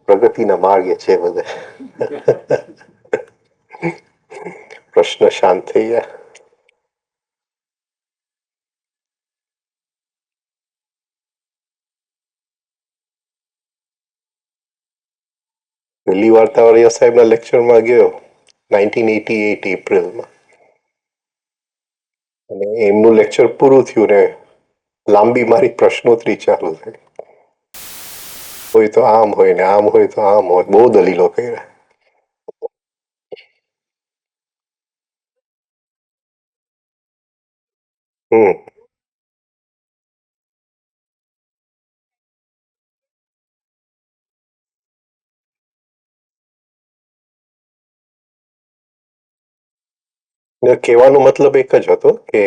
પ્રગતિના માર્ગે છે બધે. પ્રશ્ન શાંત થઈ ગયા. પહેલી વાર્તાવાળી સાહેબના લેક્ચરમાં ગયો 1988 એપ્રિલમાં, અને એમનું લેક્ચર પૂરું થયું ને લાંબી મારી પ્રશ્નોત્તરી ચાલુ થઈ. હોય તો આમ હોય ને આમ હોય તો આમ હોય, બહુ દલીલો કર્યા. કહેવાનો મતલબ એક જ હતો કે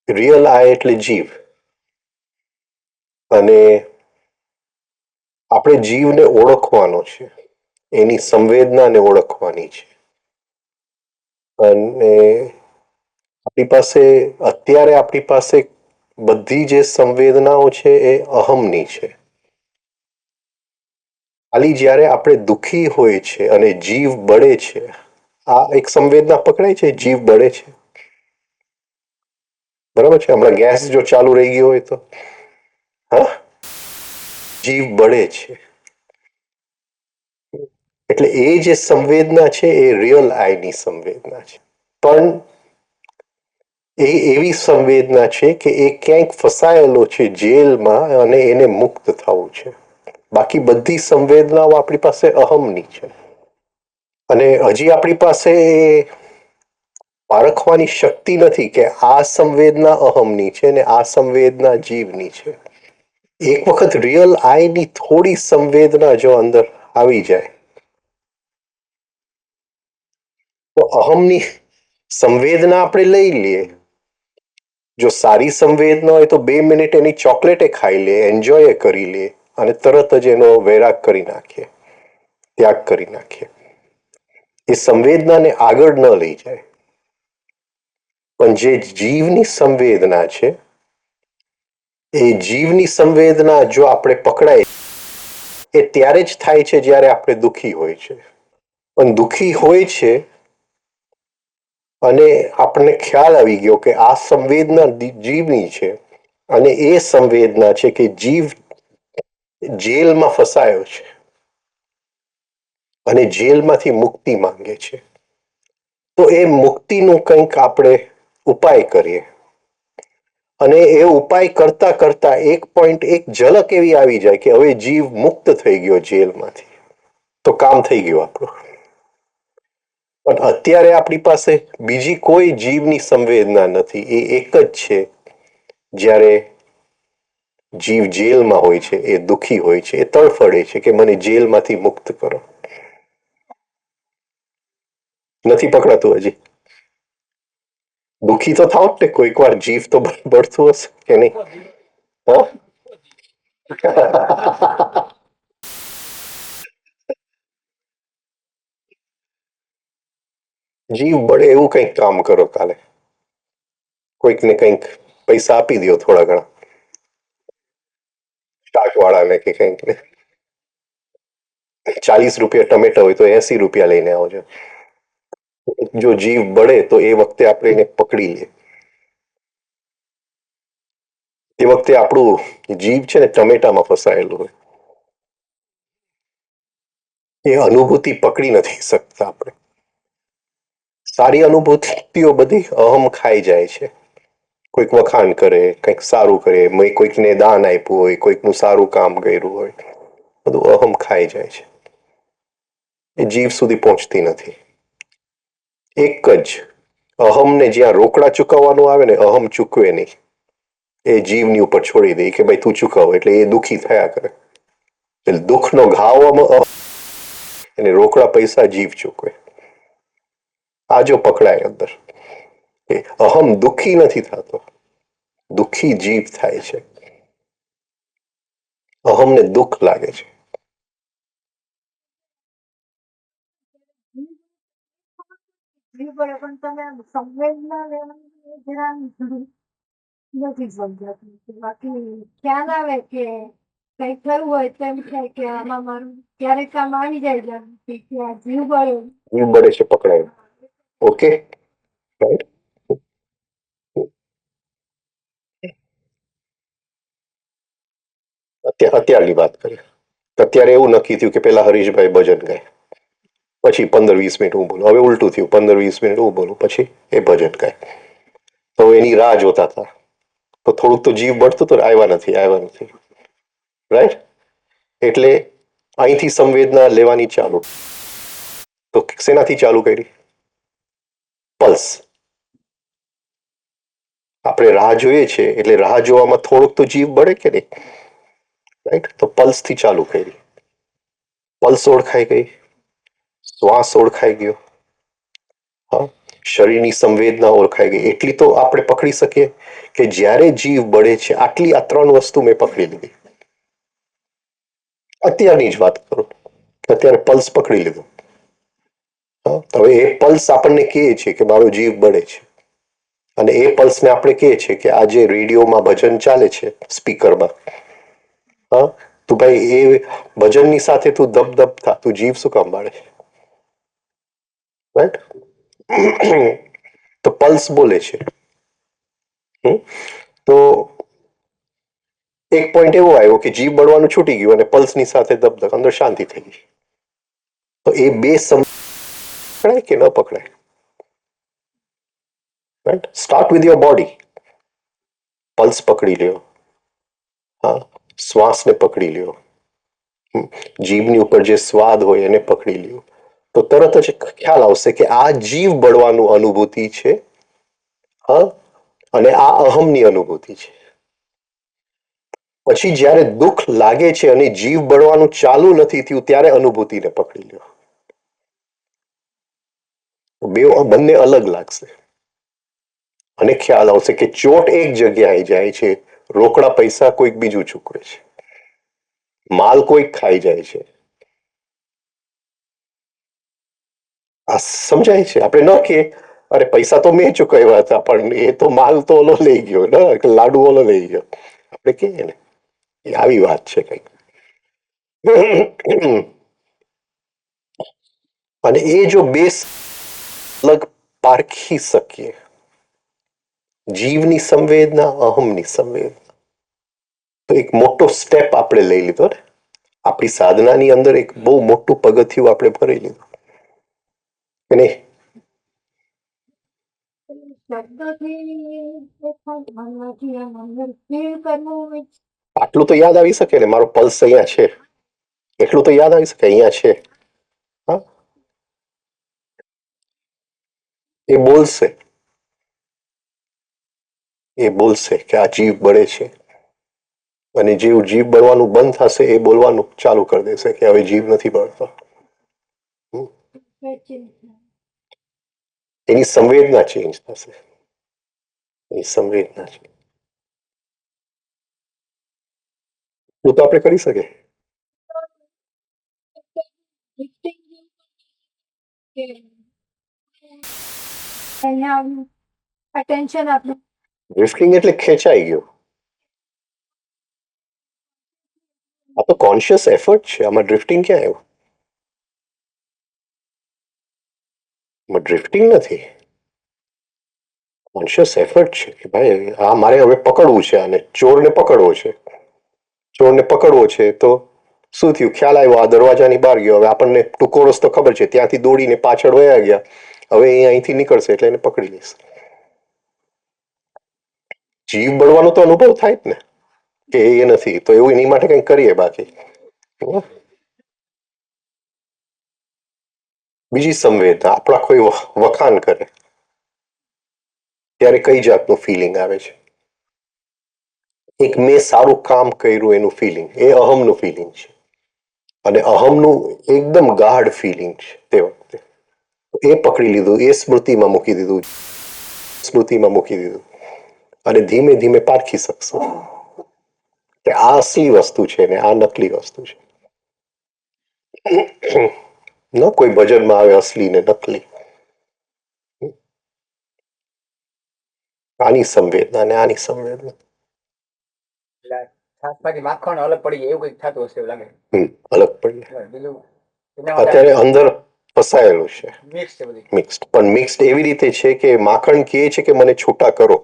રિયલ આઈ એટલે જીવ, અને આપણે જીવને ઓળખવાનો છે, એની સંવેદનાને ઓળખવાની છે. અને આપણી પાસે અત્યારે આપણી પાસે બધી જે સંવેદનાઓ છે એ અહમની છે. ખાલી જ્યારે આપણે દુઃખી હોય છે અને જીવ બળે છે, આ એક સંવેદના પકડાય છે, જીવ બળે છે. બરાબર છે. હમણાં ગેસ જો ચાલુ રહી ગયો હોય તો હા, જીવ બળે છે. એટલે એ જે સંવેદના છે એ રિયલ આઈની સંવેદના છે. પણ એ એવી સંવેદના છે કે એ ક્યાંક ફસાયેલો છે જેલમાં, અને એને મુક્ત થવું છે. બાકી બધી સંવેદનાઓ આપણી પાસે અહમની છે. અને હજી આપણી પાસે પારખવાની શક્તિ નથી કે આ સંવેદના અહમની છે ને આ સંવેદના જીવની છે. એક વખત રિયલ આઈની થોડી સંવેદના જો અંદર આવી જાય તો અહમની સંવેદના આપણે લઈ લઈએ. જો સારી સંવેદના હોય તો 2 મિનિટ એની ચોકલેટે ખાઈ લે, એન્જોય કરી લે, અને તરત જ એનો વૈરાગ કરી નાખીએ, ત્યાગ કરી નાખીએ. એ સંવેદનાને આગળ ન લઈ જાય. પણ જે જીવની સંવેદના છે, એ જીવની સંવેદના જો આપણે પકડાય, એ ત્યારે જ થાય છે જ્યારે આપણે દુઃખી હોય છે. પણ દુઃખી હોય છે અને આપણને ખ્યાલ આવી ગયો કે આ સંવેદના જીવની છે, અને એ સંવેદના છે કે જીવ જેલમાં ફસાયો છે અને જેલમાંથી મુક્તિ માંગે છે. તો એ મુક્તિનું કંઈક આપણે ઉપાય કરીએ. અને એ ઉપાય કરતા કરતા એક પોઈન્ટ, એક ઝલક એવી આવી જાય કે હવે જીવ મુક્ત થઈ ગયો જેલમાંથી, તો કામ થઈ ગયું આપણું. પણ અત્યારે આપણી પાસે બીજી કોઈ જીવની સંવેદના નથી. એ એક જ છે, જ્યારે જીવ જેલમાં હોય છે, એ દુઃખી હોય છે, એ તડફડે છે કે મને જેલમાંથી મુક્ત કરો. નથી પકડાતું હજી. દુઃખી તો થાવ ને કોઈક વાર, જીવ તો બળતું હશે કે નહીં? હા. જીવ બળે એવું કંઈક કામ કરો કાલે. કોઈકને કંઈક પૈસા આપી દો, થોડા ઘણા શાક વાળાને કે કંઈક ને. 40 રૂપિયા ટમેટા હોય તો 80 રૂપિયા લઈને આવજો. જો જીવ બળે તો એ વખતે આપણે એને પકડી લઈએ. એ વખતે આપણું જીવ છે ને ટમેટામાં ફસાયેલું હોય. એ અનુભૂતિ પકડી નથી શકતા આપણે. સારી અનુભૂતિઓ બધી અહમ ખાઈ જાય છે. કોઈક વખાણ કરે, કંઈક સારું કરે, કોઈકને દાન આપ્યું હોય, કોઈકનું સારું કામ કર્યું હોય, બધું અહમ ખાઈ જાય છે. એ જીવ સુધી પહોંચતી નથી. એક જ અહમને જ્યાં રોકડા ચૂકવવાનું આવે ને, અહમ ચૂકવે નહીં. એ જીવની ઉપર છોડી દે કે ભાઈ તું ચૂકવ, એટલે એ દુઃખી થયા કરે. એટલે દુઃખનો ઘાવ એને રોકડા પૈસા જીવ ચૂકવે. આ જો પકડાય અંદર, એ અહમ દુઃખી નથી થતો, દુઃખી જીવ થાય છે. અહમને દુઃખ લાગે છે. નથી સમજાતું. બાકી ખ્યાલ આવે કે કંઈક થયું હોય તો એમ થાય કે આમાં મારું ક્યારેક કામ આવી જાય જાગૃતિ કે આ જીવ બળે. જીવ બળે છે પકડાય. Okay, right. અત્યારની વાત કરીએ. અત્યારે એવું નક્કી થયું કે પેલા હરીશભાઈ ભજન ગાય, પછી 15-20 મિનિટ હું બોલું. હવે ઉલટું થયું, 15-20 મિનિટ હું બોલું, પછી એ ભજન ગાય. તો એની રાહ જોતા હતા. તો થોડુંક તો જીવ બળતું તો આવ્યા નથી. રાઈટ. એટલે અહીંથી સંવેદના લેવાની ચાલુ. તો શેનાથી ચાલુ કરી? પલ્સ. આપણે રાહ જોઈએ છે એટલે રાહ જોવામાં થોડુંક તો જીવ બળે કે નહીં? રાઈટ. તો પલ્સ થી ચાલુ કરી. પલ્સ ઓળખાઈ ગઈ, શ્વાસ ઓળખાઈ ગયો, હા, શરીરની સંવેદના ઓળખાઈ ગઈ. એટલી તો આપણે પકડી શકીએ કે જ્યારે જીવ બળે છે, આ 3 વસ્તુ મેં પકડી લીધી. અત્યારની જ વાત કરું, અત્યારે પલ્સ પકડી લીધો. હવે એ પલ્સ આપણને કહે છે કે મારો જીવ બળે છે. અને એ પલ્સને આપણે કહીએ છીએ કે આજે રેડિયોમાં ભજન ચાલે છે સ્પીકરમાં, હા, તું ભાઈ એ ભજનની સાથે તું ધબ ધબ થા, તું જીવ શું કામ બાળે? રાઈટ. તો પલ્સ બોલે છે. તો એક પોઈન્ટ એવો આવ્યો કે જીવ બળવાનું છૂટી ગયું અને પલ્સની સાથે ધબધક, અંદર શાંતિ થઈ ગઈ. તો એ બે પકડાય કે ન પકડાય? Right. Start with your body. Pulse પકડી લ્યો, હા, શ્વાસને પકડી લ્યો, જીભની ઉપર જે સ્વાદ હોય એને પકડી લ્યો, તો તરત જ ખ્યાલ આવશે કે આ જીવ બળવાનું અનુભૂતિ છે, હા, અને આ અહમની અનુભૂતિ છે. પછી જ્યારે દુઃખ લાગે છે અને જીવ બળવાનું ચાલુ નથી થયું ત્યારે અનુભૂતિને પકડી લ્યો. બંને અલગ લાગશે અને ખ્યાલ આવશે કે ચોટ એક જગ્યાએ જાય છે, રોકડા પૈસા કોઈક બીજું ચૂકવે છે, માલ કોઈક ખાઈ જાય છે. આ સમજાય છે? આપણે ન કે અરે પૈસા તો મેં ચૂકવ્યા હતા પણ એ તો માલ તો ઓલો લઈ ગયો ને, લાડુ ઓલો લઈ ગયો, આપણે કહીએ ને એ આવી વાત છે કઈક. અને એ જો બે અલગ પારખી શકીએ, જીવની સંવેદના, અહમની સંવેદના, તો એક મોટો સ્ટેપ આપણે લઈ લીધો ને. આપણી સાધનાની અંદર એક બહુ મોટું પગથિયું આપણે ભરી લીધું કે નહીં? આટલું તો યાદ આવી શકે ને, મારો પલ્સ અહીંયા છે, એટલું તો યાદ આવી શકે અહીંયા છે. હા, એ બોલશે, એ બોલશે કે આ જીવ બળે છે. અને જેવું જીવ બળવાનું બંધ થશે એ બોલવાનું ચાલુ કરી દેશે કે હવે જીવ નથી બળતો. એની સંવેદના ચેન્જ થશે, એની સંવેદના છે. તો આપણે કરી શકીએ. અટેન્શન આપવું. ડ્રિફ્ટિંગ એટલે ખેંચાઈ ગયો. આ તો કોન્શિયસ એફર્ટ છે, આમાં ડ્રિફ્ટિંગ ક્યાં આવ્યું? આમાં ડ્રિફ્ટિંગ નથી, કોન્શિયસ એફર્ટ છે કે ભાઈ આ મારે હવે પકડવું છે, આને ચોરને પકડવો છે. ચોરને પકડવો છે તો શું થયું? ખ્યાલ આવ્યો, આ દરવાજાની બહાર ગયો, હવે આપણને ટૂંકો રસ્તો ખબર છે, ત્યાંથી દોડીને પાછળ વયા ગયા, હવે એ અહીંથી નીકળશે એટલે એને પકડી લઈશ. જીવ બળવાનો તો અનુભવ થાય જ ને કે એ નથી તો એવું એની માટે કંઈક કરીએ. બાકી બીજી સંવેદના, આપણા કોઈ વખાણ કરે ત્યારે કઈ જાતનું ફિલિંગ આવે છે? એક મેં સારું કામ કર્યું એનું ફિલિંગ, એ અહમનું ફિલિંગ છે. અને અહમનું એકદમ ગાઢ ફિલિંગ છે તે વખતે. એ પકડી લીધું, એ સ્મૃતિમાં મૂકી દીધું, સ્મૃતિમાં મૂકી દીધું, અને ધીમે ધીમે પારખી શકશો કે આ અસલી વસ્તુ છે ને આ નકલી વસ્તુ છે. ન કોઈ ભજનમાં આવે અસલી ને નકલી. આની સંવેદના ને આની સંવેદના. એટલે છાશમાંથી માખણ અલગ પડી જાય એવું કંઈક થતું હશે એવું લાગે. અલગ પડી. બીજું એના માટે અત્યારે અંદર ફસાયેલું છે, મિક્સ છે બધી. મિક્સ્ડ. પણ મિક્સ્ડ એવી રીતે છે કે માખણ કહે છે કે મને છૂટા કરો,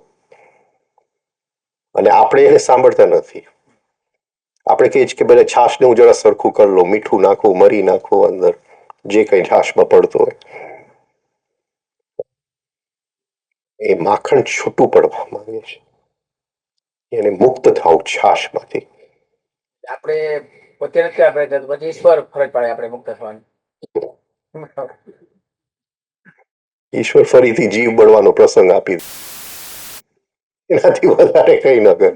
અને આપણે એને સાંભળતા નથી. આપણે કહીએ છીએ કે ભલે છાશને હું જરા સરખું કરી લો, મીઠું નાખવું, મરી નાખવું, અંદર જે કંઈ છાશમાં પડતો હોય. એ માખણ છૂટું પડવા માંગે છે, એને મુક્ત થવું છાશમાંથી. આપણે પોતે નથી આપણે પછી ઈશ્વર ફરજ પાડે આપણે મુક્ત થવાની. ઈશ્વર ફરીથી જીવ બળવાનો પ્રસંગ આપી દે, એનાથી વધારે કઈ ન કરે.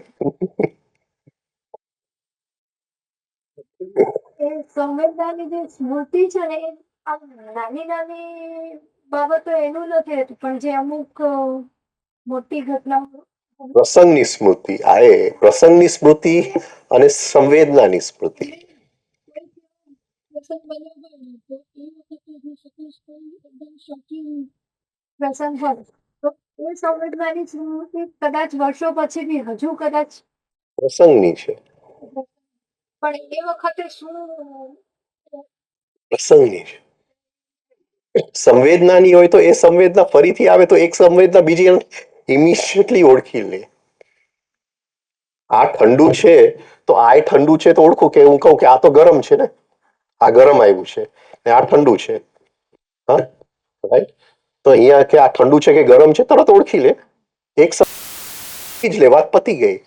એ સંવેદનાની જે સ્મૃતિ છે ને એ આમ નાની નાની બાબતો એનું નથી રહેતું, પણ જે અમુક મોટી ઘટનાઓ પ્રસંગની સ્મૃતિ, આ એ પ્રસંગની સ્મૃતિ અને સંવેદનાની સ્મૃતિ. પ્રસંગ બન્યો હોય ને તો એ વખતે જો સપોઝ કોઈ એકદમ શોકિંગ પ્રસંગ હોય તો એ સંવેદનાની સ્મૃતિ કદાચ વર્ષો પછી બી હજુ કદાચ પ્રસંગની છે, પણ એ વખતે શું પ્રસંગની છે. સંવેદનાની હોય તો એ સંવેદના ફરીથી આવે તો એક સંવેદના બીજી ઇમિડિયેટલી ઓળખી લે. આ ઠંડુ છે તો આ ઠંડુ છે તો ઓળખું કે હું કહું કે આ તો ગરમ છે ને, આ ગરમ આવ્યું છે ને આ ઠંડુ છે. હા, રાઈટ. તો અહીંયા કે આ ઠંડુ છે કે ગરમ છે તરત ઓળખી લે, એક જ લે, વાત પતી ગઈ.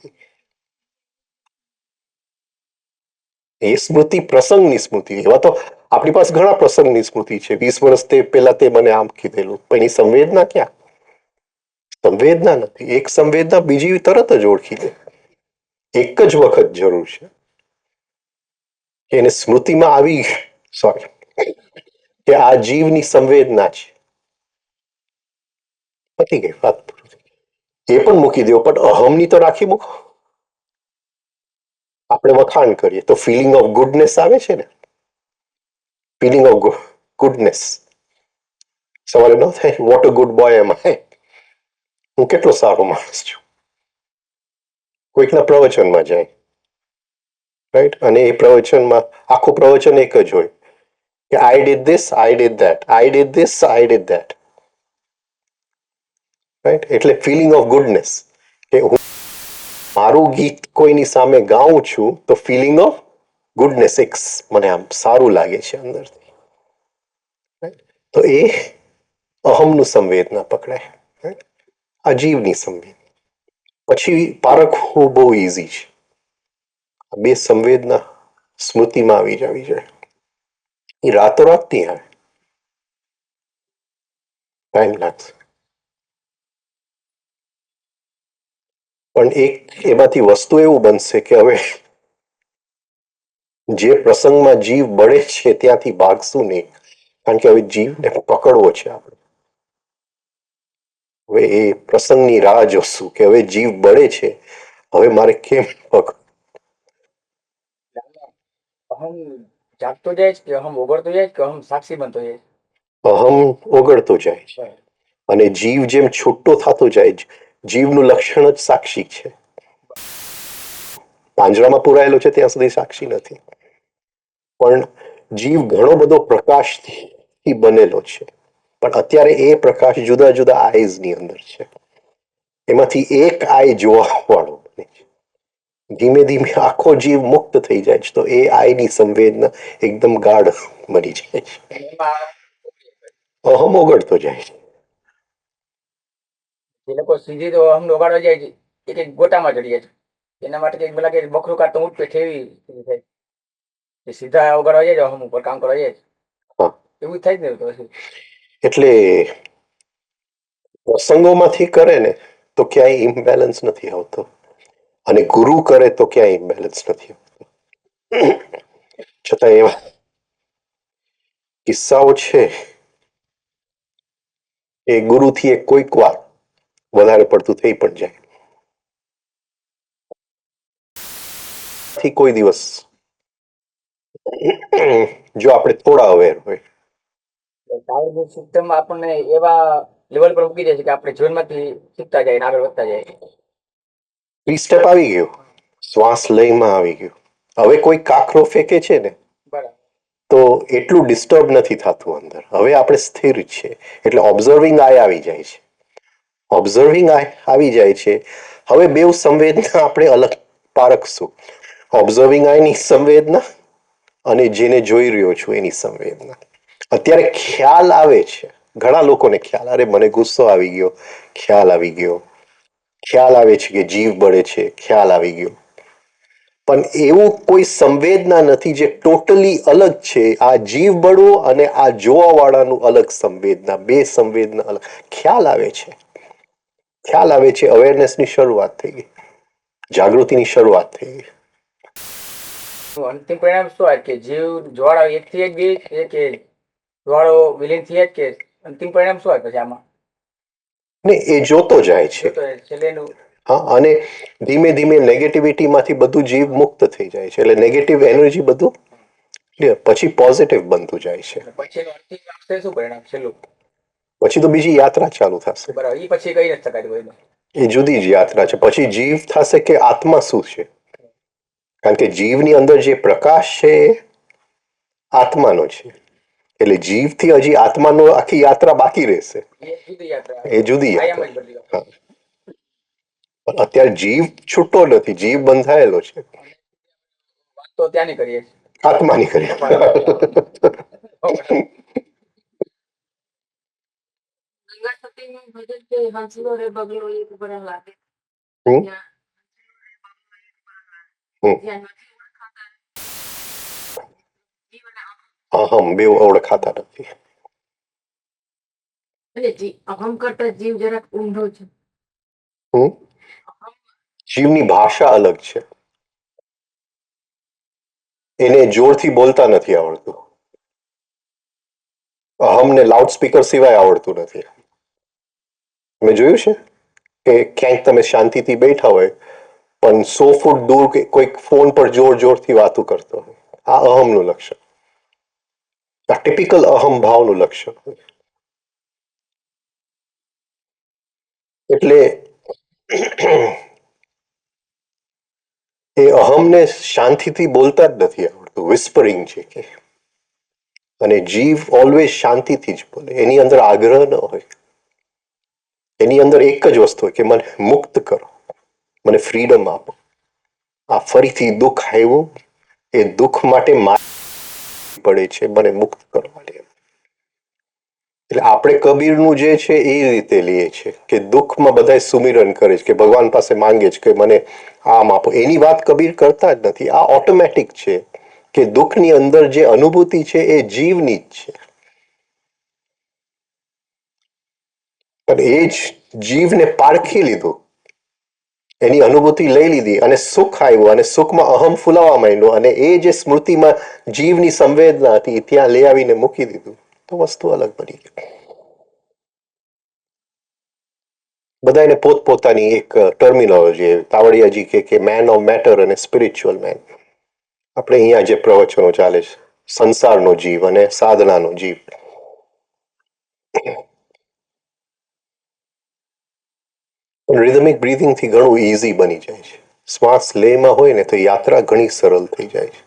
એ સ્મૃતિ પ્રસંગની સ્મૃતિ. એવા તો આપણી પાસે ઘણા પ્રસંગની સ્મૃતિ છે. 20 વર્ષ પહેલા તે મને આમ કીધેલું, પણ એની સંવેદના ક્યાં? સંવેદના નથી. એક સંવેદના બીજી તરત જ ઓળખી લે. એક જ વખત જરૂર છે કે એને સ્મૃતિમાં આવી, સોરી, કે આ જીવની સંવેદના છે. પતી ગઈ વાત. એ પણ મૂકી દો, પણ અહમની તો રાખી મૂકો. આપણે વખાણ કરીએ તો ફિલિંગ ઓફ ગુડનેસ આવે છે ને, ફિલિંગ ઓફ ગુડનેસ. સવારે ન થાય વોટ અ ગુડ બોય એમ આઈ, હું કેટલો સારો માણસ છું. કોઈકના પ્રવચનમાં જાય, રાઈટ, અને એ પ્રવચનમાં આખું પ્રવચન એક જ હોય કે I did this, I did that, I did this, I did that. Right, એટલે ફિલિંગ ઓફ ગુડનેસ કે હું મારું ગીત કોઈની સામે ગાઉં છું તો ફિલિંગ ઓફ ગુડનેસ, એક મને આમ સારું લાગે છે અંદરથી. તો એ અહમનું સંવેદના પકડાય, અજીવની સંવેદના. પછી પારખવું બહુ ઇઝી છે. બે સંવેદના સ્મૃતિમાં આવી જાય, એ રાતોરાત નહીં આવે, ટાઈમ લાગશે. પણ એક એમાંથી વસ્તુ એવું બનશે કે હવે જે પ્રસંગમાં જીવ બળે છે ત્યાંથી ભાગશું નહીં, કારણ કે હવે જીવને પકડવો છે આપણે. હવે એ પ્રસંગની રાહ જોશું કે હવે જીવ બળે છે, હવે મારે કેમ પકડ. અહમ જાગતો જાય છે કે અહમ ઓગળતો જાય કે અહમ સાક્ષી બનતો જાય? અહમ ઓગળતો જાય છે અને જીવ જેમ છૂટો થતો જાય, જીવનું લક્ષણ જ સાક્ષી છે. પાંજરામાં પુરાયેલો છે ત્યાં સુધી સાક્ષી નથી, પણ જીવ ઘણો બધો પ્રકાશથી બનેલો છે. પણ અત્યારે એ પ્રકાશ જુદા જુદા આઈઝની અંદર છે, એમાંથી એક આઈ જોવા વાળો બને છે. ધીમે ધીમે આખો જીવ મુક્ત થઈ જાય છે તો એ આઈની સંવેદના એકદમ ગાઢ બની જાય છે, અહમ ઓગળતો જાય છે. જે લોકો સીધી તો અહમ ઓગાળવા જાય છે એ કંઈક ગોટામાં ચડી જાય છે. એના માટે કંઈક પેલા કંઈક બખરું કાઢતો ઊંટ પેઠે એવી સ્થિતિ થાય. એ સીધા ઓગાળવા જાય અહમ ઉપર કામ કરવા જાય, એવું થાય જ ને. તો એટલે પ્રસંગોમાંથી કરે ને તો ક્યાંય ઇમ્બેલેન્સ નથી આવતો, અને ગુરુ કરે તો ક્યાંય ઇમ્બેલેન્સ નથી આવતો. છતાં એવા કિસ્સાઓ છે એ ગુરુથી એક કોઈક વાર વધારે પડતું થઈ પણ જાય. થી કોઈ દિવસ જો આપણે થોડા અવેર હોય. ટાવરની સિસ્ટમમાં આપણને એવા લેવલ પર મૂકી દે છે કે આપણે જીવનમાંથી શીખતા જાય ને આગળ વધતા જાય. 3 સ્ટેપ આવી ગયું, શ્વાસ લયમાં આવી ગયું. હવે કોઈ કાકરો ફેંકે છે ને બરાબર. તો એટલું ડિસ્ટર્બ નથી થતું અંદર. હવે આપણે સ્થિર છે એટલે ઓબ્ઝર્વિંગ આય આવી જાય છે. ઓબ્ઝર્વિંગ આય આવી જાય છે. હવે બેવ સંવેદના આપણે અલગ પારખશું. ઓબ્ઝર્વિંગ આયની સંવેદના અને જેને જોઈ રહ્યો છું એની સંવેદના. અત્યારે ખ્યાલ આવે છે, ઘણા લોકોને ખ્યાલ, અરે મને ગુસ્સો આવી ગયો, ખ્યાલ આવી ગયો. ખ્યાલ આવે છે કે જીવ બળે છે, ખ્યાલ આવી ગયો. પણ એવું કોઈ સંવેદના નથી જે ટોટલી અલગ છે. આ જીવ બળવું અને આ જોવા વાળાનું અલગ સંવેદના, બે સંવેદના અલગ. ખ્યાલ આવે છે, ખ્યાલ આવે છે. અવેરનેસની શરૂઆત થઈ ગઈ, જાગૃતિની શરૂઆત થઈ ગઈ. અંતિમ પરિણામ શું આવે કે જીવ જ્વાળા એકથી એક બી છે કે જ્વાળો વિલીન થી જ કે અંતિમ પરિણામ શું આવે પછી આમાં? ને એ જોતો જાય છે. તો છેલ્લેનું હા, અને ધીમે ધીમે નેગેટિવિટીમાંથી બધું જીવ મુક્ત થઈ જાય છે. એટલે નેગેટિવ એનર્જી બધું પછી પોઝિટિવ બનતું જાય છે. પછીનું અંતિમ આવશે શું પરિણામ છેલ્લું? પછી તો બીજી યાત્રા ચાલુ થશે. બરાબર. એ પછી કઈ નથી શકાય કોઈને. એ જુદી જ યાત્રા છે. પછી જીવ થશે કે આત્મા શું છે. કારણ કે જીવની અંદર જે પ્રકાશ છે એ આત્માનો છે. એટલે જીવથી હજી આત્માનો આખી યાત્રા બાકી રહેશે. એ જુદી યાત્રા. એ જુદી આયામ જ યાત્રા. બદલી હા. પણ અત્યારે જીવ છૂટો નથી, જીવ બંધાયેલો છે. વાત તો ત્યાં નહીં કરીએ. આત્માની કરી. ગંગા સતીનું ભજન છે, હંસલો રે બગલો એક બરા લાગે. હમ? હમ. જ્યાં નથી ઓળખાતા જીવના અહમ બેવ ઓળખાતા નથી. એટલે અહમ કરતા જીવ જરાક ઊંધો છે. હમ? જીવની ભાષા અલગ છે. એને જોરથી બોલતા નથી આવડતું. અહમને લાઉડસ્પીકર સિવાય આવડતું નથી. મેં જોયું છે કે ક્યાંક તમે શાંતિથી બેઠા હોય પણ 100 ફૂટ દૂર કોઈક ફોન પર જોર જોરથી વાતો કરતો હોય. આ અહમનું લક્ષણ. આ ટિપિકલ અહમ ભાવનું લક્ષણ. એટલે એ અહમને શાંતિથી બોલતા જ નથી આવડતું. વિસ્પરિંગ છે કે. અને જીવ ઓલવેઝ શાંતિથી જ બોલે. એની અંદર આગ્રહ ન હોય. એની અંદર એક જ વસ્તુ હોય કે મને મુક્ત કરો, મને ફ્રીડમ આપો. આ ફરીથી દુઃખ આવ્યું, એ દુઃખ માટે પડે છે, મને મુક્ત કરવા દે. એટલે આપણે કબીરનું જે છે એ રીતે લઈએ છે કે દુઃખમાં બધા સુમિરન કરે છે કે ભગવાન પાસે માંગે છે કે મને આમ આપો. એની વાત કબીર કરતા જ નથી. આ ઓટોમેટિક છે કે દુઃખની અંદર જે અનુભૂતિ છે એ જીવની જ છે. પણ એ જ જીવને પારખી લીધું, એની અનુભૂતિ લઈ લીધી અને સુખ આવ્યું અને સુખમાં અહમ ફૂલાવા માંડ્યો અને એ જે સ્મૃતિમાં જીવની સંવેદના હતી ત્યાં લઈ આવીને મૂકી દીધું તો વસ્તુ અલગ પડી ગઈ. બધાને પોતપોતાની એક ટર્મિનોલોજી. તાવડિયાજી કે મેન ઓફ મેટર અને સ્પિરિચ્યુઅલ મેન. આપણે અહીંયા જે પ્રવચનો ચાલે છે, સંસારનો જીવ અને સાધનાનો જીવ. રિધમિક બ્રીથિંગથી ઘણું ઇઝી બની જાય છે. શ્વાસ લેમાં હોય ને તો યાત્રા ઘણી સરળ થઈ જાય છે.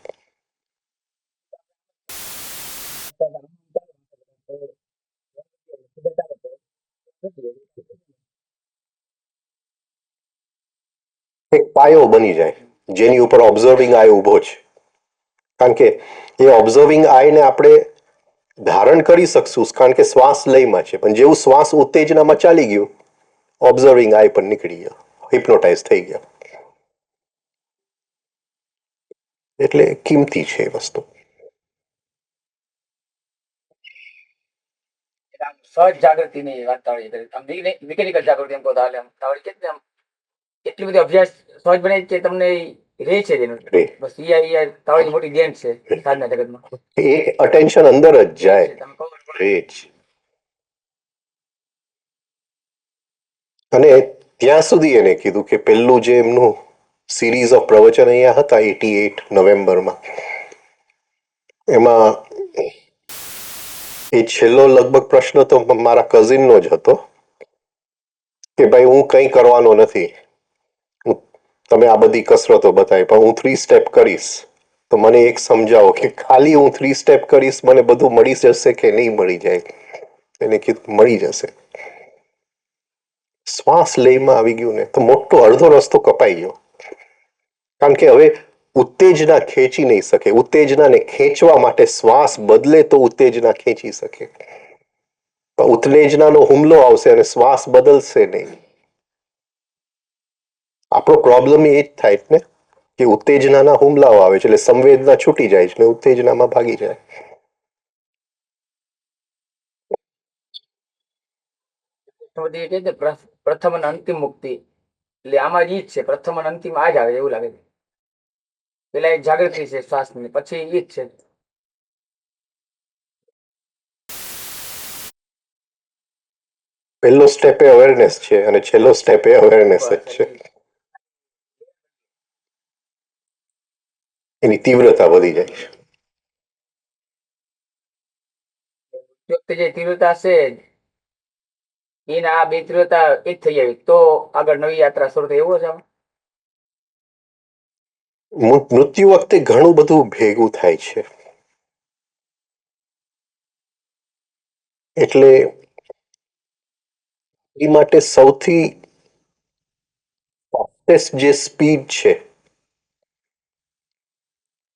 એક પાયો બની જાય જેની ઉપર ઓબ્ઝર્વિંગ આય ઊભો છે. કારણ કે એ ઓબ્ઝર્વિંગ આયને આપણે ધારણ કરી શકશું કારણ કે શ્વાસ લયમાં છે. પણ જેવું શ્વાસ ઉત્તેજનામાં ચાલી ગયું, ઓબ્ઝર્વિંગ આય પણ નીકળી ગયો, હિપ્નોટાઇઝ થઈ ગયા. એટલે કિંમતી છે એ વસ્તુ. સહજ જાગૃતિની વાત તાવડી આમ મિકેનિકલ જાગૃતિ એમ કહો તો હાલે. આમ તાવડી કે આમ એટલી બધી અભ્યાસ સહજ બને કે તમને રહે છે જેનું. બસ ઈ તાવડી મોટી દેન છે સાધના જગતમાં. એક અટેન્શન અંદર જ જાય રહે જ. અને ત્યાં સુધી એને કીધું કે પેલું જે એમનું સિરીઝ ઓફ પ્રવચન અહીંયા હતા 88 નવેમ્બરમાં, એમાં એ છેલ્લો લગભગ પ્રશ્ન તો મારા કઝિનનો જ હતો કે ભાઈ હું કંઈ કરવાનો નથી, તમે આ બધી કસરતો બતાવી, પણ હું 3 સ્ટેપ કરીશ, તો મને એક સમજાવો કે ખાલી હું 3 સ્ટેપ કરીશ મને બધું મળી જશે કે નહીં મળી જાય? એને કીધું મળી જશે. શ્વાસ લયમાં આવી ગયું ને તો મોટો અડધો રસ્તો કપાઈ ગયો. કારણ કે હવે ઉત્તેજના ખેંચી નહીં શકે. ઉત્તેજનાને ખેંચવા માટે શ્વાસ બદલે તો ઉત્તેજના ખેંચી શકે. પણ ઉત્તેજનાનો હુમલો આવશે અને શ્વાસ બદલશે નહીં. આપણો પ્રોબ્લેમ એ જ થાય ને કે ઉત્તેજનાના હુમલાઓ આવે છે એટલે સંવેદના છૂટી જાય છે ને ઉત્તેજનામાં ભાગી જાય. બધી કહે છે પ્રથમ અને અંતિમ મુક્તિ, એટલે આમાં જ ઈ જ છે. પ્રથમ અને અંતિમ આ જ આવે એવું લાગે છે. પેલા એક જાગૃતિ છે શ્વાસની, પછી ઈ જ છે. પહેલો સ્ટેપ એ અવેરનેસ છે અને છેલ્લો સ્ટેપ એ અવેરનેસ જ છે. એની તીવ્રતા વધી જાય છે. વખતે જે તીવ્રતા છે એના આ બે તીવ્રતા એક થઈ જાય તો આગળ નવી યાત્રા શરૂ થાય એવો છે આમાં? મૃત્યુ વખતે ઘણું બધું ભેગું થાય છે. એટલે એ માટે સૌથી ફાસ્ટેસ્ટ જે સ્પીડ છે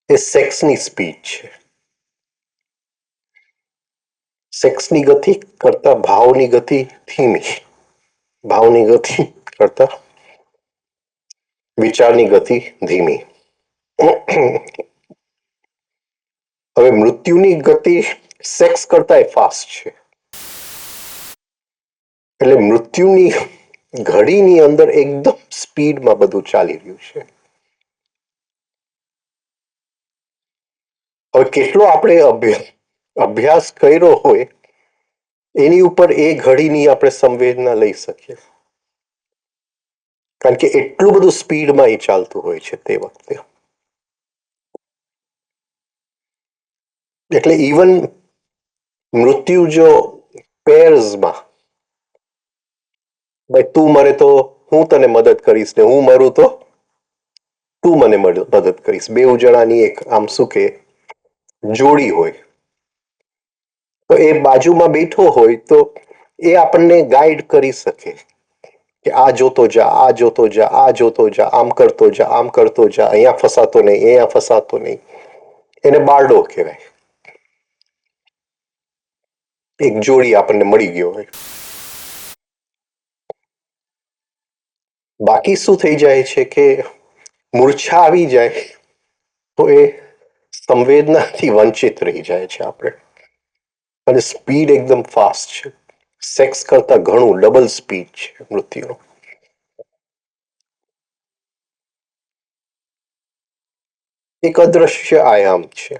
એ સેક્સની સ્પીડ છે. સેક્સની ગતિ કરતા ભાવની ગતિ ધીમી, ભાવની ગતિ કરતા વિચારની ગતિ ધીમી. હવે મૃત્યુની ગતિ સેક્સ કરતા ફાસ્ટ છે. એટલે મૃત્યુની ઘડીની અંદર એકદમ સ્પીડમાં બધું ચાલી રહ્યું છે. હવે કેટલો આપણે અભ્યાસ કર્યો હોય એની ઉપર એ ઘડીની આપણે સંવેદના લઈ શકીએ. કારણ કે એટલું બધું સ્પીડમાં એ ચાલતું હોય છે તે વખતે. એટલે ઇવન મૃત્યુ જો પેર્સમાં, ભાઈ તું મરે તો હું તને મદદ કરીશ ને હું મરું તો તું મને મદદ કરીશ, બે જણાની એક આમ શું કે જોડી હોય, તો એ બાજુમાં બેઠો હોય તો એ આપણને ગાઈડ કરી શકે કે આ જોતો જા, આ જોતો જા, આ જોતો જા, આમ કરતો જા, આમ કરતો જા, અહીંયા ફસાતો નહીં, અહીંયા ફસાતો નહીં. એને બારડો કહેવાય. એક જોડી આપણને મળી ગયો હોય. બાકી શું થઈ જાય છે કે મૂર્છા આવી જાય તો એ સંવેદનાથી વંચિત રહી જાય છે આપણે. અને સ્પીડ એકદમ ફાસ્ટ છે. સેક્સ કરતા ઘણું ડબલ સ્પીડ છે મૃત્યુનો. એક અદ્રશ્ય આયામ છે.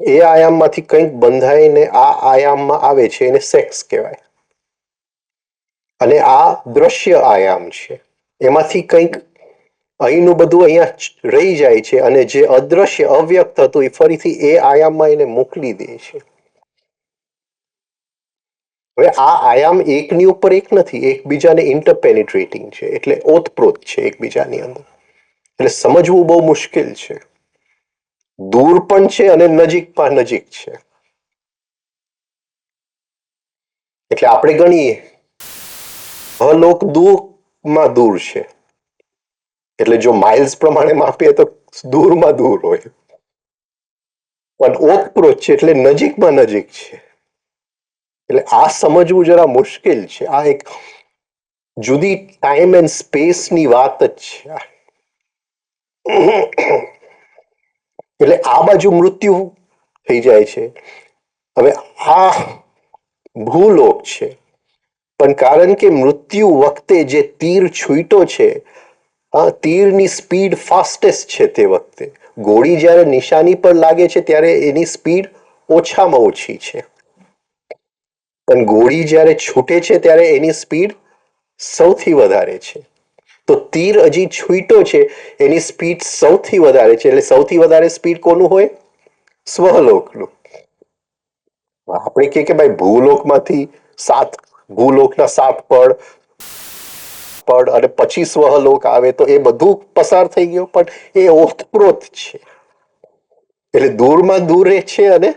એ આયામમાંથી કંઈક બંધાઈને આ આયામમાં આવે છે એને સેક્સ કહેવાય. અને આ દ્રશ્ય આયામ છે. એમાંથી કંઈક અહીંનું બધું અહીંયા રહી જાય છે અને જે અદ્રશ્ય અવ્યક્ત હતું એ ફરીથી એ આયામમાં એને મોકલી દે છે. હવે આ આયામ એકની ઉપર એક નથી, એકબીજાને ઇન્ટરપેનિટ્રેટિંગ છે, એટલે ઓતપ્રોત છે એકબીજાની અંદર. એટલે સમજવું બહુ મુશ્કેલ છે. દૂર પણ છે અને નજીક પણ નજીક છે. એટલે આપણે ગણીએ અલોક દૂરમાં દૂર છે, એટલે જો માઇલ્સ પ્રમાણે માપીએ તો દૂરમાં દૂર હોય, પણ ઓતપ્રોત છે એટલે નજીકમાં નજીક છે. એટલે આ સમજવું જરા મુશ્કેલ છે. આ એક જુદી ટાઈમ એન્ડ સ્પેસની વાત જ છે. એટલે આ બાજુ મૃત્યુ થઈ જાય છે. હવે આ ભૂલોક છે, પણ કારણ કે મૃત્યુ વખતે જે તીર છૂટો છે, આ તીરની સ્પીડ ફાસ્ટેસ્ટ છે તે વખતે. ગોળી જ્યારે નિશાની પર લાગે છે ત્યારે એની સ્પીડ ઓછામાં ઓછી છે, પણ ગોળી જ્યારે છૂટે છે ત્યારે એની સ્પીડ સૌથી વધારે છે. તો તીર હજી છૂટો છે, એની સ્પીડ સૌથી વધારે છે. એટલે સૌથી વધારે સ્પીડ કોનું હોય? સ્વલોકનું. આપણે કે ભાઈ ભૂલોકમાંથી ભૂલોકના 7 પળ, પડ અને પછી સ્વહલોક આવે તો એ બધું પસાર થઈ ગયું, પણ એ ઓતપ્રોત છે. એટલે દૂરમાં દૂર છે અને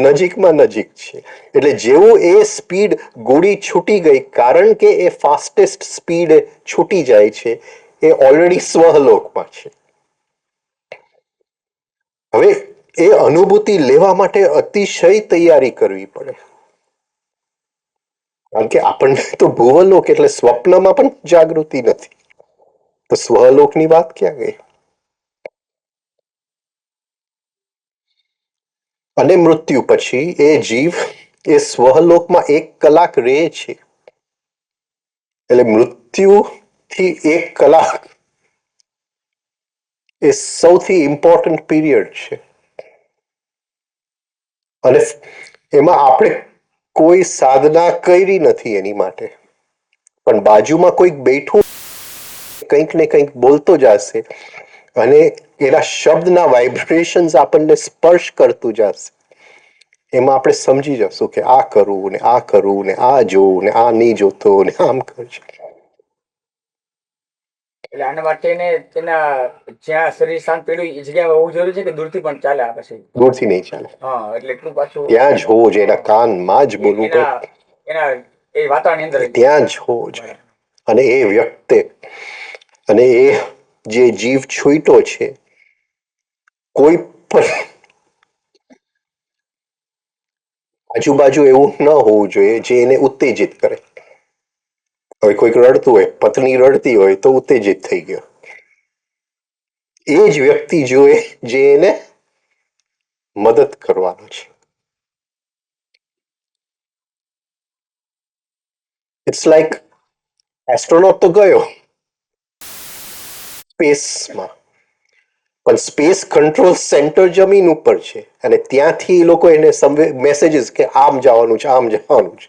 નજીકમાં નજીક છે. એટલે જેવું એ સ્પીડ ગોળી છૂટી ગઈ, કારણ કે એ ફાસ્ટેસ્ટ સ્પીડ છૂટી જાય છે, એ ઓલરેડી સ્વહલોકમાં છે. હવે એ અનુભૂતિ લેવા માટે અતિશય તૈયારી કરવી પડે, કારણ કે આપણને તો ભુવલોક એટલે સ્વપ્નમાં પણ જાગૃતિ નથી, તો સ્વલોકની વાત ક્યાં ગઈ? અને મૃત્યુ પછી એ જીવ એ સ્વલોકમાં 1 કલાક રહે છે. એટલે મૃત્યુથી 1 કલાક એ સૌથી ઇમ્પોર્ટન્ટ પીરિયડ છે. અને એમાં આપણે કોઈ સાધના કરી નથી એની માટે, પણ બાજુમાં કોઈક બેઠું કંઈક ને કંઈક બોલતો જશે અને એના શબ્દના વાઇબ્રેશન્સ આપણને સ્પર્શ કરતું જશે. એમાં આપણે સમજી જશું કે આ કરવું ને આ કરવું ને આ જોવું ને આ નહીં જોતો ને આમ કરજો. એટલે આના માટે તેના જ્યાં શરીર શાંત પડ્યું એ જગ્યાએ હોવું જરૂરી છે કે દૂરથી પણ ચાલે આ પછી? દૂરથી નહીં ચાલે, હા, એટલે એટલું પાછું ત્યાં જ હોવું જોઈએ, એના કાનમાં જ બોલવું પડે, એના એ વાતાવરણની અંદર ત્યાં જ હોવું જોઈએ. અને એ વ્યક્તિ અને એ જે જીવ છૂટ્યો છે, કોઈ પણ આજુબાજુ એવું ન હોવું જોઈએ જે એને ઉત્તેજિત કરે. હવે કોઈક રડતું હોય, પત્ની રડતી હોય તો ઉત્તેજિત થઈ ગયો. એ જ વ્યક્તિ જોઈએ જે એને મદદ કરવાનો છે. ઇટ્સ લાઈક એસ્ટ્રોનોટ તો ગયો સ્પેસમાં, પણ સ્પેસ કંટ્રોલ સેન્ટર જમીન ઉપર છે અને ત્યાંથી એ લોકો એને મેસેજીસ કે આમ જવાનું છે, આમ જવાનું છે.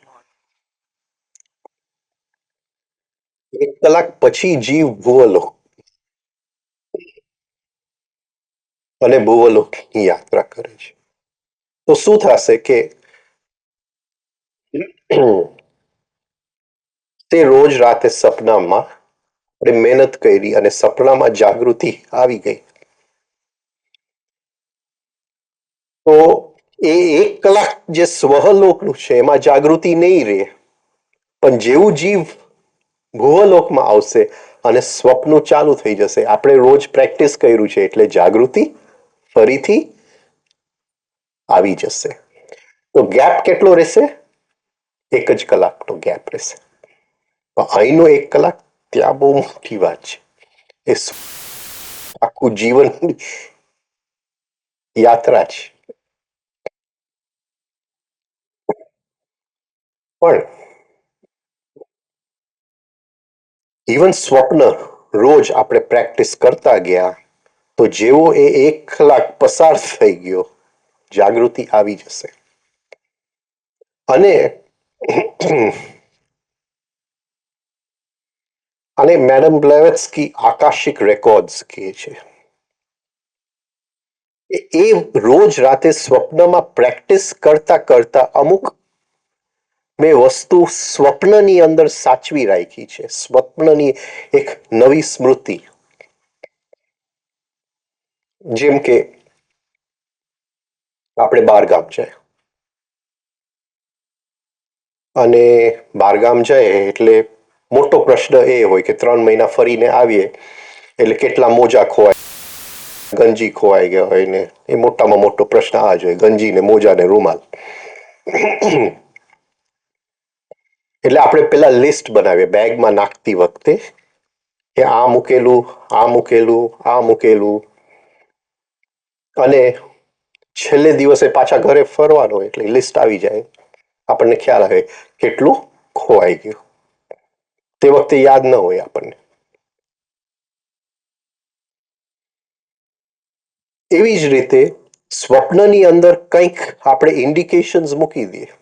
1 કલાક પછી જીવ ભુવલોક અને ભુવલોકની યાત્રા કરે છે. તો શું થશે કે તે રોજ રાતે સપનામાં આપણે મહેનત કરી અને સપનામાં જાગૃતિ આવી ગઈ, તો એ 1 કલાક જે સ્વહલોકનું છે એમાં જાગૃતિ નહીં રહે, પણ જેવું જીવ ભુવલોકમાં આવશે અને સ્વપ્ન ચાલુ થઈ જશે. આપણે રોજ પ્રેક્ટિસ કર્યું છે એટલે જાગૃતિ ફરીથી આવી જશે. તો ગેપ કેટલો રહેશે? 1 જ કલાકનો ગેપ રહેશે. અહીંનો 1 કલાક ત્યાં બહુ મોટી વાત છે. એ આખું જીવન યાત્રા છે. પણ ઇવન સ્વપ્ન રોજ આપણે પ્રેક્ટિસ કરતા ગયા, તો જેવો એ 1 કલાક પસાર થઈ ગયો, જાગૃતિ આવી જશે. અને મેડમ બ્લેવેટ્સ્કી આકાશિક રેકોર્ડ્સ કહે છે, એ રોજ રાતે સ્વપ્નમાં પ્રેક્ટિસ કરતા કરતા અમુક મેં વસ્તુ સ્વપ્નની અંદર સાચવી રાખી છે. સ્વપ્નની એક નવી સ્મૃતિ, જેમ કે આપણે બહારગામ જાય અને બહારગામ જાય એટલે મોટો પ્રશ્ન એ હોય કે 3 મહિના ફરીને આવીએ એટલે કેટલા મોજા ખોવાય, ગંજી ખોવાઈ ગયા હોય ને એ મોટામાં મોટો પ્રશ્ન આ જ હોય, ગંજી ને મોજા ને રૂમાલ. એટલે આપણે પેલા લિસ્ટ બનાવીએ બેગમાં નાખતી વખતે કે આ મૂકેલું, આ મૂકેલું, આ મૂકેલું, અને છેલ્લે દિવસે પાછા ઘરે ફરવાનું હોય એટલે લિસ્ટ આવી જાય, આપણને ખ્યાલ આવે કેટલું ખોવાઈ ગયું. તે વખતે યાદ ન હોય આપણને. એવી જ રીતે સ્વપ્નની અંદર કંઈક આપણે ઇન્ડિકેશન્સ મૂકી દઈએ.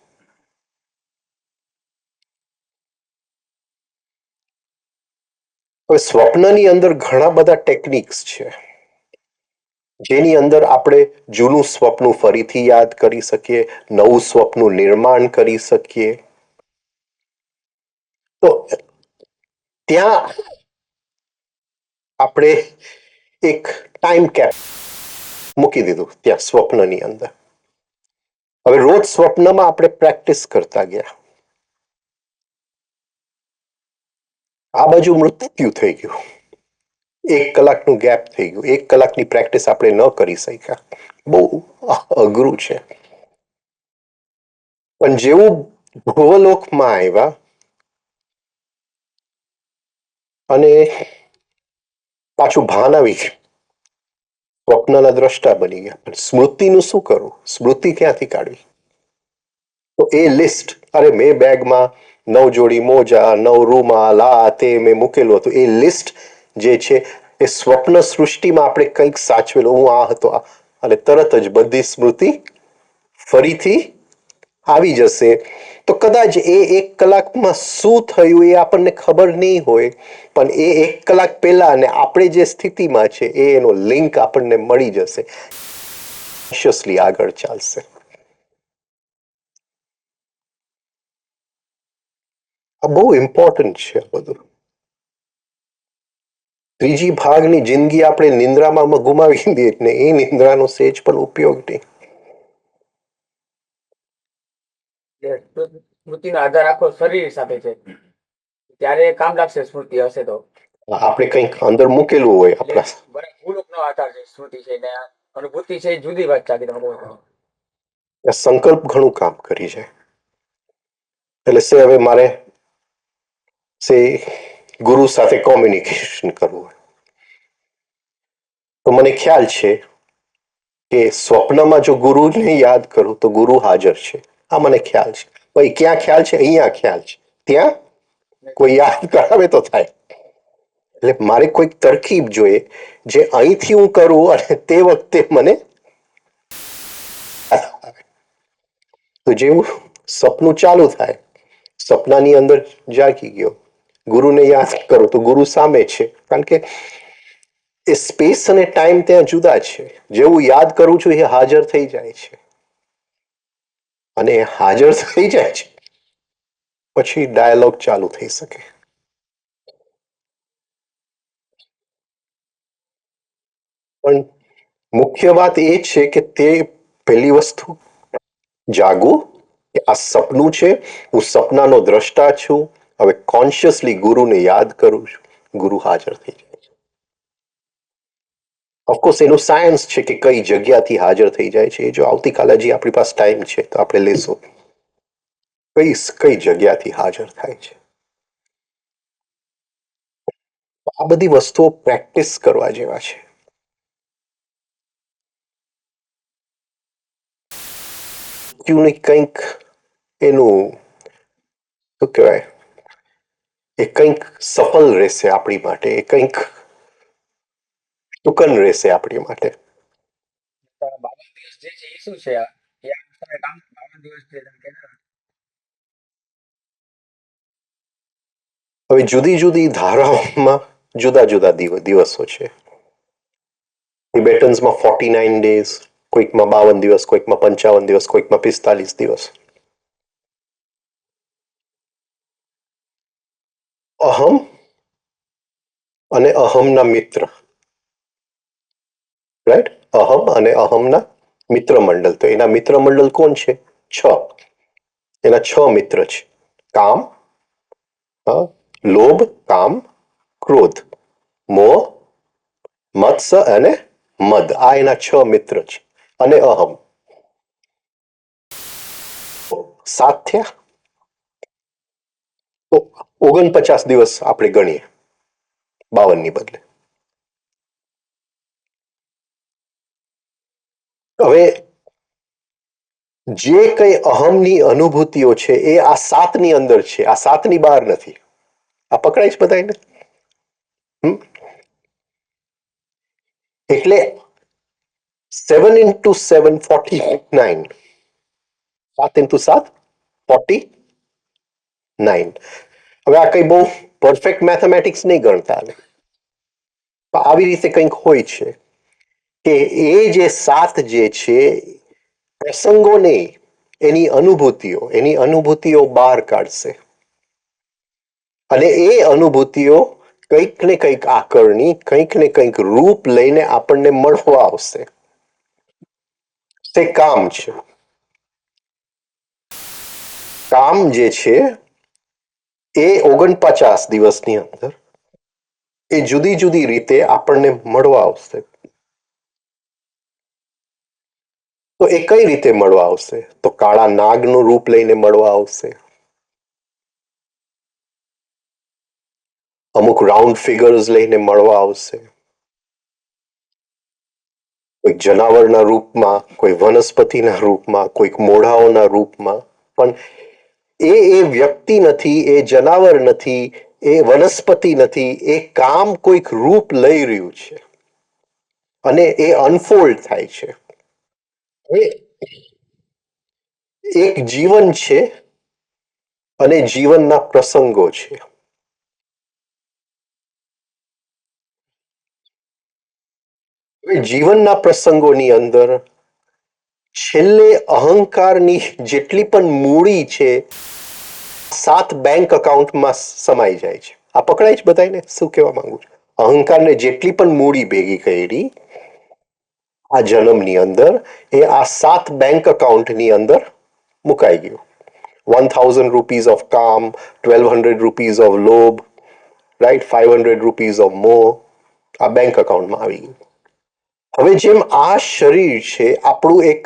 હવે સ્વપ્નની અંદર ઘણા બધા ટેકનિક્સ છે, જેની અંદર આપણે જૂનું સ્વપ્ન ફરીથી યાદ કરી શકીએ, નવું સ્વપ્ન નિર્માણ કરી શકીએ. તો ત્યાં આપણે એક ટાઈમ કેપ મૂકી દીધું ત્યાં સ્વપ્નની અંદર. હવે રોજ સ્વપ્નમાં આપણે પ્રેક્ટિસ કરતા ગયા. આ બાજુ મૃત્યુ થઈ ગયું, 1 કલાકનું ગેપ થઈ ગયું, 1 કલાકની પ્રેક્ટિસ આપણે ન કરી શક્યા. બહુ અઘરું છે. પણ જેવું ભુવલોકમાં આવ્યા અને પાછું ભાન આવી ગયું, સ્વપ્નના દ્રષ્ટા બની ગયા. પણ સ્મૃતિનું શું કરવું? સ્મૃતિ ક્યાંથી કાઢવી? તો એ લિસ્ટ, અરે મેં બેગમાં 9 જોડી મોજા, 9 રૂમાલ, આ તે મેં મૂકેલું હતું. એ લિસ્ટ જે છે એ સ્વપ્ન સૃષ્ટિમાં આપણે કંઈક સાચવેલું, હું આ હતો અને તરત જ બધી સ્મૃતિ ફરીથી આવી જશે. તો કદાચ એ 1 કલાકમાં શું થયું એ આપણને ખબર નહીં હોય, પણ એ 1 કલાક પહેલા અને આપણે જે સ્થિતિમાં છે એનો લિંક આપણને મળી જશે. કોન્શિયસલી આગળ ચાલશે. આ બહુ ઇમ્પોર્ટન્ટ છે બધું. ત્રીજી ભાગની જિંદગી આપણે નિંદ્રામાં ગુમાવી દઈએ ને એ નિંદ્રાનો સેજ પણ ઉપયોગ નહીં. સ્મૃતિનો આધાર આખો શરીર સાથે છે, ત્યારે કામ લાગશે સ્મૃતિ હશે તો. આપણે કંઈક અંદર મૂકેલું હોય આપણા. ભૂલોકનો આધાર છે સ્મૃતિ છે ને અનુભૂતિ છે, જુદી વાત ચાલી તમે કહો. સંકલ્પ ઘણું કામ કરી છે. એટલે હવે મારે ગુરુ સાથે કોમ્યુનિકેશન કરવું હોય તો મને ખ્યાલ છે કે સ્વપ્નમાં જો ગુરુને યાદ કરું તો ગુરુ હાજર છે. આ મને ખ્યાલ છે. ભાઈ ક્યાં ખ્યાલ છે? અહીંયા ખ્યાલ છે. ત્યાં કોઈ યાદ કરાવે તો થાય. એટલે મારે કોઈક તરકીબ જોઈએ જે અહીંથી હું કરું અને તે વખતે મને તો જેવું સપનું ચાલુ થાય, સપનાની અંદર જાગી ગયો, ગુરુને યાદ કરું તો ગુરુ સામે છે. કારણ કે એ સ્પેસ અને ટાઈમ ત્યાં જુદા છે. જેવું યાદ કરું છું એ હાજર થઈ જાય છે અને હાજર થઈ જાય છે પછી ડાયલોગ ચાલુ થઈ શકે. પણ મુખ્ય વાત એ છે કે તે પહેલી વસ્તુ જાગવું કે આ સપનું છે, હું સપનાનો દ્રષ્ટા છું. હવે કોન્શિયસલી ગુરુને યાદ કરું છું, ગુરુ હાજર થઈ જાય છે. ઓફકોર્સ એનું સાયન્સ છે કે કઈ જગ્યાથી હાજર થઈ જાય છે. જો આવતીકાલે હજી આપણી પાસે ટાઈમ છે તો આપણે લેશું કઈ જગ્યાથી હાજર થાય છે. આ બધી વસ્તુઓ પ્રેક્ટિસ કરવા જેવા છે. કંઈક એનું શું કહેવાય, એ કંઈક સફળ રહેશે આપણી માટે, એ કંઈક ટુકન રહેશે આપણી માટે. 52 દિવસ જે છે એ શું છે? એ તમે કામ 52 દિવસ છે તમે કહેતા. હવે જુદી જુદી ધારાઓમાં જુદા જુદા દિવસો છે. ટિબેટન્સમાં 49 ડેઝ, કોઈકમાં 52 દિવસ, કોઈકમાં 55 દિવસ, કોઈકમાં 45 દિવસ. અહમ અને અહમના મિત્ર, રાઈટ? અહમ અને અહમના મિત્ર મંડળ. તો એના મિત્ર મંડળ કોણ છે? 6. એના 6 મિત્ર છે. કામ, લોભ, કામ, ક્રોધ, મોહ, મત્સર અને મદ. આ એના 6 મિત્ર છે. અને અહમ 7 થયા. તો 49 દિવસ આપણે ગણીએ 52 ની બદલે. હવે જે કઈ અહમની અનુભૂતિઓ છે એ આ 7 ની અંદર છે, આ 7 ની બહાર નથી. આ પકડાય છે બધાને? એટલે 7 into 7 49. 7 into 7 49. હવે આ કઈ બહુ પરફેક્ટ મેથેમેટિક્સ નહીં ગણતા, આવી રીતે કંઈક હોય છે કે એ જે 7 જે છે પ્રસંગો નહીં, એની અનુભૂતિઓ બહાર કાઢશે. અને એ અનુભૂતિઓ કંઈક ને કંઈક આકરની, કંઈક ને કંઈક રૂપ લઈને આપણને મળવા આવશે. તે કામ છે. કામ જે છે એ 49 દિવસની અંદર એ જુદી જુદી રીતે આપણને મળવા આવશે. તો એ કઈ રીતે મળવા આવશે? તો કાળા નાગનું રૂપ લઈને મળવા આવશે. અમુક રાઉન્ડ ફિગર્સ લઈને મળવા આવશે. કોઈક જનાવરના રૂપમાં, કોઈ વનસ્પતિના રૂપમાં, કોઈક મોઢાઓના રૂપમાં. પણ એ વ્યક્તિ નથી, એ જનાવર નથી, એ વનસ્પતિ નથી, એ કામ કોઈક રૂપ લઈ રહ્યું છે અને એ અનફોલ્ડ થાય છે. એ એક જીવન છે અને જીવનના પ્રસંગો છે. જીવનના પ્રસંગોની અંદર છેલ્લે અહંકારની જેટલી પણ મૂડી છે 7 બેંક એકાઉન્ટમાં સમાઈ જાય છે. આ પકડાય છે બધાને? શું કહેવા માંગુ છું? અહંકારને જેટલી પણ મૂડી ભેગી કરી આ જન્મની અંદર એ આ 7 બેંક એકાઉન્ટની અંદર મુકાઈ ગયું. 1000 rupees of calm, 1200 rupees of લોભ, રાઈટ, 500 rupees of મોહ આ બેંક એકાઉન્ટમાં આવી ગયું. હવે જેમ આ શરીર છે આપણું એક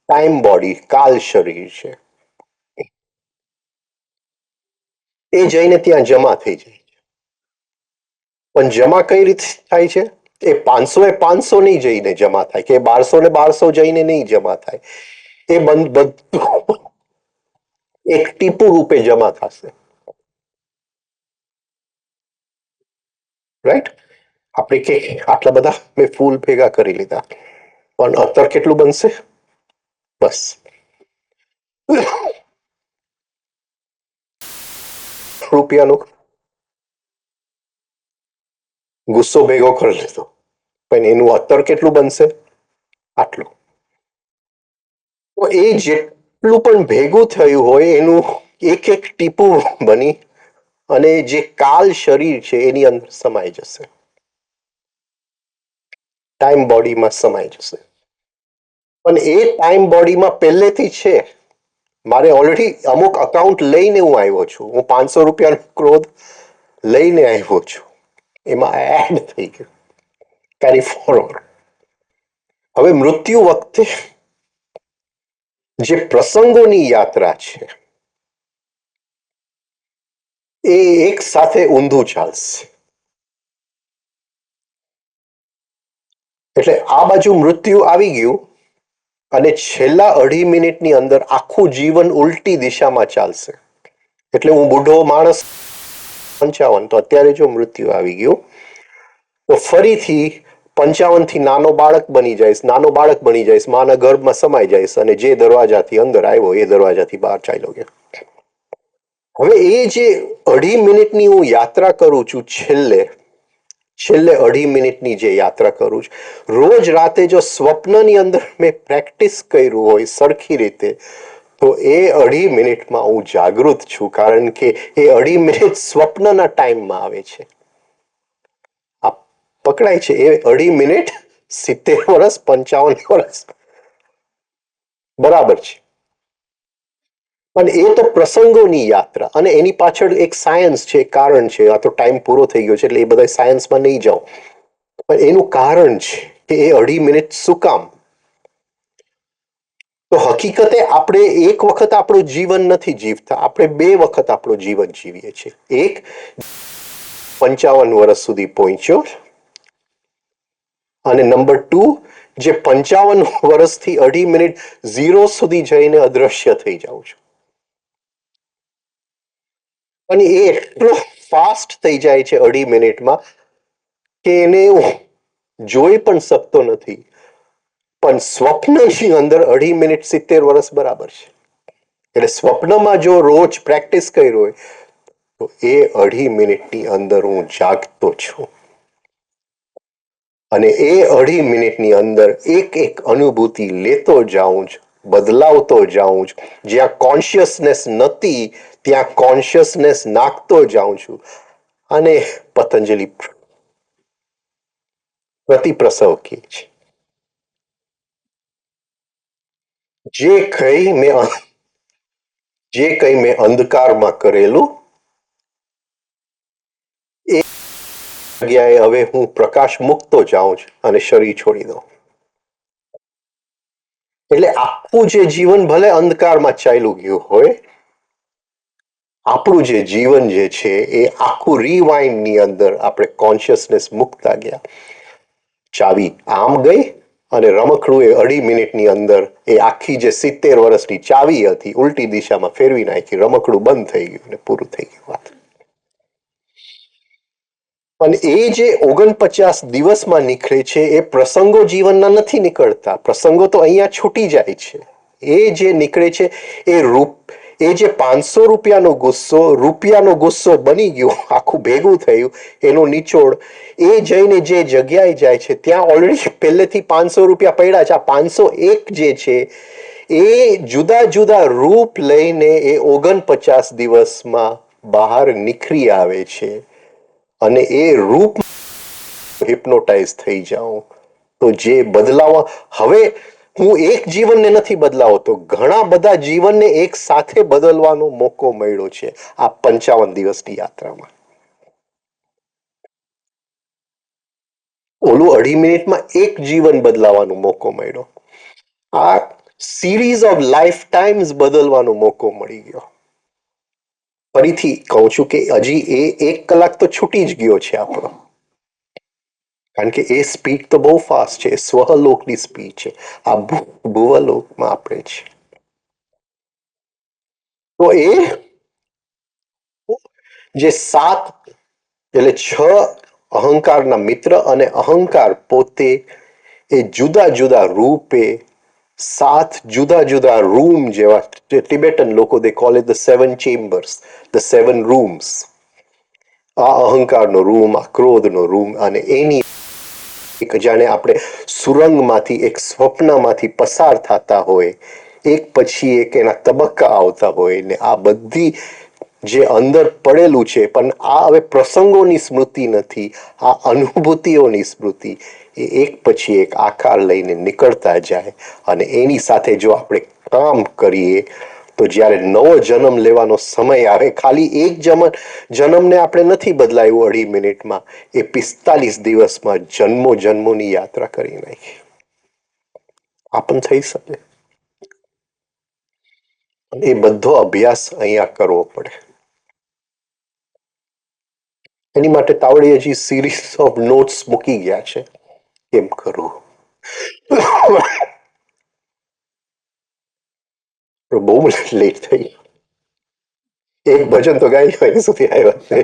ટાઈમ બોડી, કાલ શરીર છે, એ જઈને ત્યાં જમા થઈ જાય છે. પણ જમા કઈ રીતે થાય છે? એ 500 નહીં જઈને જમા થાય, કે 1200 જઈને નહીં જમા થાય. એ બધું એક ટીપુ રૂપે જમા થશે. રાઈટ? આપણે કે આટલા બધા મેં ફૂલ ભેગા કરી લીધા, પણ અત્તર કેટલું બનશે? બસ રૂપિયાનો ગુસ્સો ભેગો કરી લીધો, પણ એનું અત્તર કેટલું બનશે? આટલું. તો એ જેટલું પણ ભેગું થયું હોય એનું એક એક ટીપું બની અને જે કાલ શરીર છે એની અંદર સમાઈ જશે, ટાઈમ બોડીમાં સમાઈ જશે. પણ એ ટાઈમ બોડીમાં પહેલેથી છે. મારે ઓલરેડી અમુક અકાઉન્ટ લઈને હું આવ્યો છું. હું 500 રૂપિયાનો ક્રોધ લઈને આવ્યો છું, એમાં એડ થઈ ગયું, કેરી ફોરવર્ડ. હવે મૃત્યુ વખતે જે પ્રસંગોની યાત્રા છે એ એક સાથે ઊંધું ચાલશે. એટલે આ બાજુ મૃત્યુ આવી ગયું અને છેલ્લા 2.5 મિનિટની અંદર આખું જીવન ઉલટી દિશામાં ચાલશે. એટલે હું બુઢો માણસ 55, તો અત્યારે જો મૃત્યુ આવી ગયું તો ફરીથી 55 થી નાનો બાળક બની જઈશ, માના ગર્ભમાં સમાઈ જઈશ અને જે દરવાજાથી અંદર આવ્યો એ દરવાજાથી બહાર ચાલ્યો ગયો. હવે એ જે 2.5 મિનિટની હું યાત્રા કરું છું, છેલ્લે 2.5 મિનિટની જે યાત્રા કરું છું, રોજ રાતે જો સ્વપ્નની અંદર મેં પ્રેક્ટિસ કર્યું હોય સરખી રીતે, તો એ 2.5 મિનિટમાં હું જાગૃત છું, કારણ કે એ 2.5 મિનિટ સ્વપ્નના ટાઈમમાં આવે છે. આ પકડાય છે? એ 2.5 મિનિટ 70 વર્ષ, 55 વર્ષ બરાબર છે. અને એ તો પ્રસંગોની યાત્રા, અને એની પાછળ એક સાયન્સ છે, કારણ છે. આ તો ટાઈમ પૂરો થઈ ગયો છે એટલે એ બધા સાયન્સમાં નહીં જાઉં, પણ એનું કારણ છે કે એ 2.5 મિનિટ શું કામ? તો હકીકતે આપણે એક વખત આપણું જીવન નથી જીવતા, આપણે 2 વખત આપણું જીવન જીવીએ છીએ. એક 55 વર્ષ સુધી પહોંચ્યો, અને નંબર 2 જે 55 વર્ષથી 2.5 મિનિટ 0 સુધી જઈને અદ્રશ્ય થઈ જાઉં છું. અને એ એટલો ફાસ્ટ થઈ જાય છે 2.5 મિનિટમાં કે એને હું જોઈ પણ શકતો નથી. પણ સ્વપ્નની અંદર 2.5 મિનિટ 70 વર્ષ બરાબર છે. એટલે સ્વપ્નમાં જો રોજ પ્રેક્ટિસ કર્યો હોય તો એ 2.5 મિનિટની અંદર હું જાગતો છું, અને એ 2.5 મિનિટની અંદર એક એક અનુભૂતિ લેતો જાઉં છું, બદલાવતો જાઉં છું. જ્યાં કોન્શિયસનેસ નથી ત્યાં કોન્શિયસનેસ નાખતો જાઉં છું. અને પતંજલિ પ્રતિપ્રસવ કહે છે. જે કંઈ મેં અંધકારમાં કરેલું એ જગ્યાએ હવે હું પ્રકાશ મૂકતો જાઉં છું અને શરીર છોડી દઉં. એટલે આખું જે જીવન ભલે અંધકારમાં ચાલ્યું ગયું હોય, આપણું જે જીવન જે છે એ આખું રીવાઇન્ડ ની અંદર આપણે કોન્શિયસનેસ મૂકતા ગયા. ચાવી આમ ગઈ અને રમકડું એ 2.5 મિનિટની અંદર એ આખી જે 70 વર્ષની ચાવી હતી ઉલટી દિશામાં ફેરવી નાખી, રમકડું બંધ થઈ ગયું અને પૂરું થઈ ગયું વાત. અને એ જે 49 દિવસમાં નીકળે છે એ પ્રસંગો જીવનના નથી નીકળતા. પ્રસંગો તો અહીંયા છૂટી જાય છે. એ જે નીકળે છે એ જે 500 રૂપિયાનો ગુસ્સો બની ગયો, આખું ભેગું થયું, એનો નિચોડ એ જઈને જે જગ્યાએ જાય છે ત્યાં ઓલરેડી પહેલેથી 500 રૂપિયા પડ્યા છે. આ 501 જે છે એ જુદા જુદા રૂપ લઈને એ 49 દિવસમાં બહાર નીકળી આવે છે. અને એ રૂપ હિપ્નોટાઇઝ થઈ જાઉં તો જે બદલાવ, હવે હું એક જીવનને નથી બદલાવતો, ઘણા બધા જીવનને એક સાથે બદલવાનો મોકો મળ્યો છે આ 55 દિવસની યાત્રામાં. ઓલું 2.5 મિનિટમાં એક જીવન બદલાવાનો મોકો મળ્યો. આ સિરીઝ ઓફ લાઈફ ટાઈમ્સ બદલવાનો મોકો મળી ગયો. ફરીથી કહું છું કે હજી એ 1 કલાક તો છૂટી જ ગયો છે આપણો, કારણ કે એ સ્પીડ તો બહુ ફાસ્ટ છે. સ્વલોકની સ્પીડ છે. આ ભુવલોકમાં આપણે છે. તો એ જે 7 એટલે 6 અહંકારના મિત્ર અને અહંકાર પોતે એ જુદા જુદા રૂપે 7 જુદા જુદા રૂમ જેવા, ટિબેટન લોકો they call it the 7 chambers, the 7 rooms. આ અહંકારનો રૂમ, આ ક્રોધનો રૂમ, અને એની જાણે આપણે સુરંગમાંથી એક સ્વપ્નમાંથી પસાર થતા હોય, એક પછી એક એના તબક્કા આવતા હોય ને આ બધી જે અંદર પડેલું છે. પણ આ હવે પ્રસંગોની સ્મૃતિ નથી, આ અનુભૂતિઓની સ્મૃતિ. એ એક પછી એક આકાર લઈને નીકળતા જાય. અને એની સાથે જો આપણે કામ કરીએ તો જ્યારે નવો જન્મ લેવાનો સમય આવે, ખાલી એક જન્મને આપણે નથી બદલાયું 2.5 મિનિટમાં, એ 45 દિવસમાં જન્મોની યાત્રા કરી નાખી. આ પણ થઈ શકે. એ બધો અભ્યાસ અહીંયા કરવો પડે. એની માટે તાવડીજી સિરીઝ ઓફ નોટ્સ મૂકી ગયા છે, કેમ કરવું. બહુ લેટ થઈ. એક ભજન તો ગાઈ લો, એની સુધી આવ્યા.